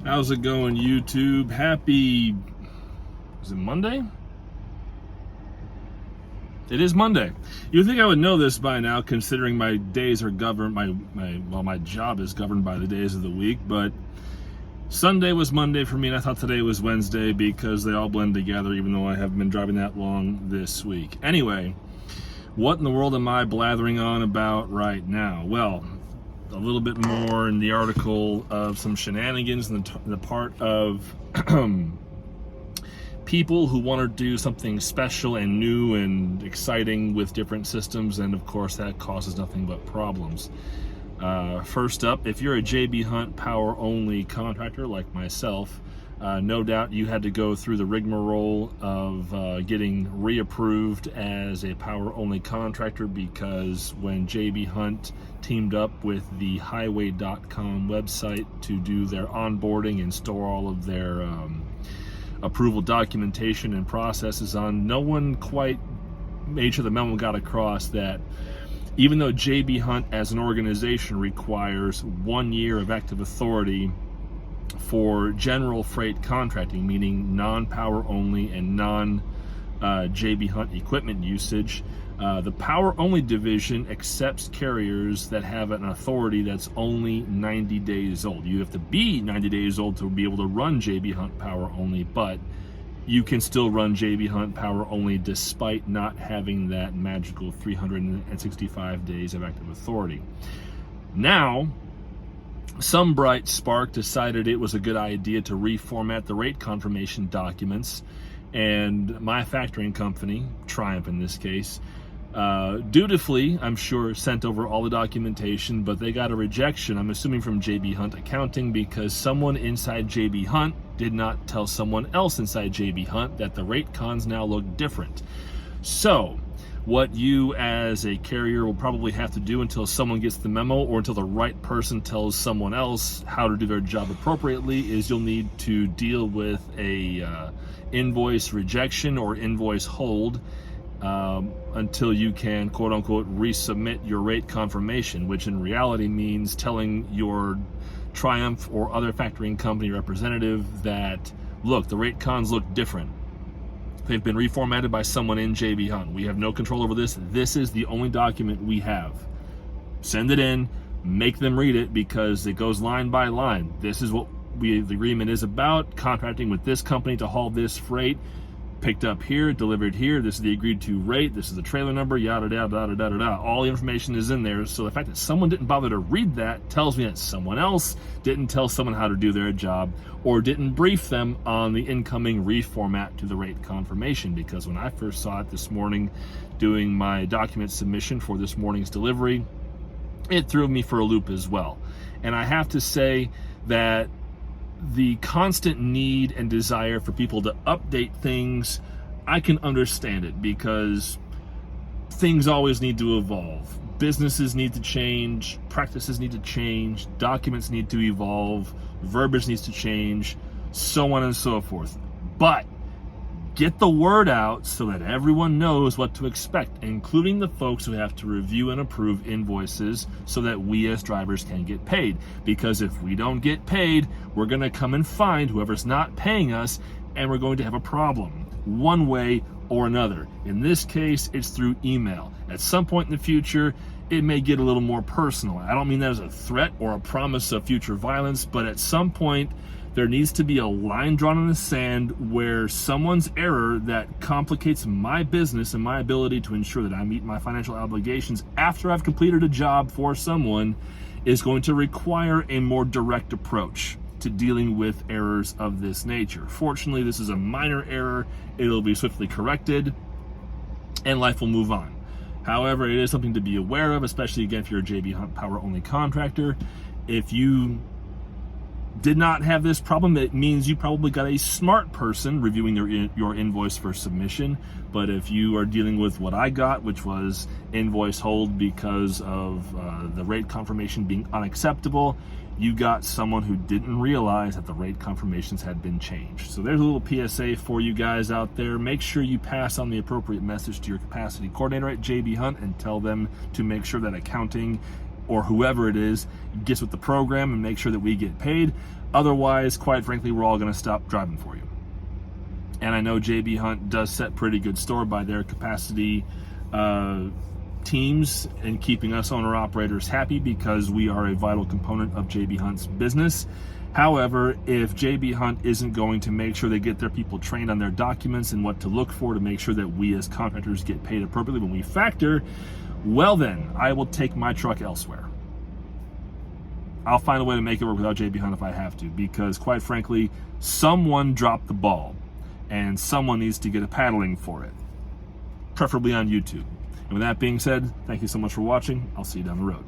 How's it going, YouTube? Happy, is it Monday? It is Monday. You'd think I would know this by now, considering my days are governed, my job is governed by the days of the week, but Sunday was Monday for me, and I thought today was Wednesday because they all blend together, even though I haven't been driving that long this week. Anyway, what in the world am I blathering on about right now? Well, a little bit more in the article of some shenanigans in the part of people who want to do something special and new and exciting with different systems, and of course that causes nothing but problems. First up, if you're a JB Hunt power only contractor like myself, no doubt you had to go through the rigmarole of getting reapproved as a power only contractor, because when JB Hunt teamed up with the highway.com website to do their onboarding and store all of their approval documentation and processes on, no one quite made sure the memo got across that even though JB Hunt as an organization requires 1 year of active authority for general freight contracting, meaning non-power only and non-JB Hunt equipment usage, the power only division accepts carriers that have an authority that's only 90 days old. You have to be 90 days old to be able to run JB Hunt power only, but you can still run JB Hunt power only despite not having that magical 365 days of active authority. Now, some bright spark decided it was a good idea to reformat the rate confirmation documents, and my factoring company, Triumph in this case, dutifully, I'm sure, sent over all the documentation, but they got a rejection, I'm assuming from JB Hunt Accounting, because someone inside JB Hunt did not tell someone else inside JB Hunt that the rate cons now look different. So what you as a carrier will probably have to do until someone gets the memo, or until the right person tells someone else how to do their job appropriately, is you'll need to deal with a invoice rejection or invoice hold until you can, quote unquote, resubmit your rate confirmation, which in reality means telling your Triumph or other factoring company representative that, look, the rate cons look different. They've been reformatted by someone in JB Hunt. We have no control over this. This is the only document we have. Send it in, make them read it, because it goes line by line. This is what the agreement is about: contracting with this company to haul this freight, picked up here, delivered here, this is the agreed to rate, this is the trailer number, yada yada yada yada yada. All the information is in there. So the fact that someone didn't bother to read that tells me that someone else didn't tell someone how to do their job, or didn't brief them on the incoming reformat to the rate confirmation. Because when I first saw it this morning doing my document submission for this morning's delivery, it threw me for a loop as well. And I have to say that the constant need and desire for people to update things, I can understand it, because things always need to evolve. Businesses need to change, practices need to change, documents need to evolve, verbiage needs to change, so on and so forth. But get the word out so that everyone knows what to expect, including the folks who have to review and approve invoices, so that we as drivers can get paid. Because if we don't get paid, we're going to come and find whoever's not paying us, and we're going to have a problem one way or another. In this case, it's through email. At some point in the future, it may get a little more personal. I don't mean that as a threat or a promise of future violence, but at some point, there needs to be a line drawn in the sand where someone's error that complicates my business and my ability to ensure that I meet my financial obligations after I've completed a job for someone is going to require a more direct approach to dealing with errors of this nature. Fortunately, this is a minor error. It'll be swiftly corrected and life will move on. However, it is something to be aware of, especially again if you're a JB Hunt power only contractor. If you did not have this problem, it means you probably got a smart person reviewing your invoice for submission. But if you are dealing with what I got, which was invoice hold because of the rate confirmation being unacceptable, you got someone who didn't realize that the rate confirmations had been changed. So there's a little PSA for you guys out there. Make sure you pass on the appropriate message to your capacity coordinator at JB Hunt and tell them to make sure that accounting or whoever it is gets with the program and make sure that we get paid. Otherwise, quite frankly, we're all going to stop driving for you. And I know JB Hunt does set pretty good store by their capacity teams and keeping us owner-operators happy, because we are a vital component of JB Hunt's business. However, if JB Hunt isn't going to make sure they get their people trained on their documents and what to look for to make sure that we as contractors get paid appropriately when we factor, well then, I will take my truck elsewhere. I'll find a way to make it work without JB Hunt if I have to, because quite frankly, someone dropped the ball and someone needs to get a paddling for it, preferably on YouTube. And with that being said, thank you so much for watching. I'll see you down the road.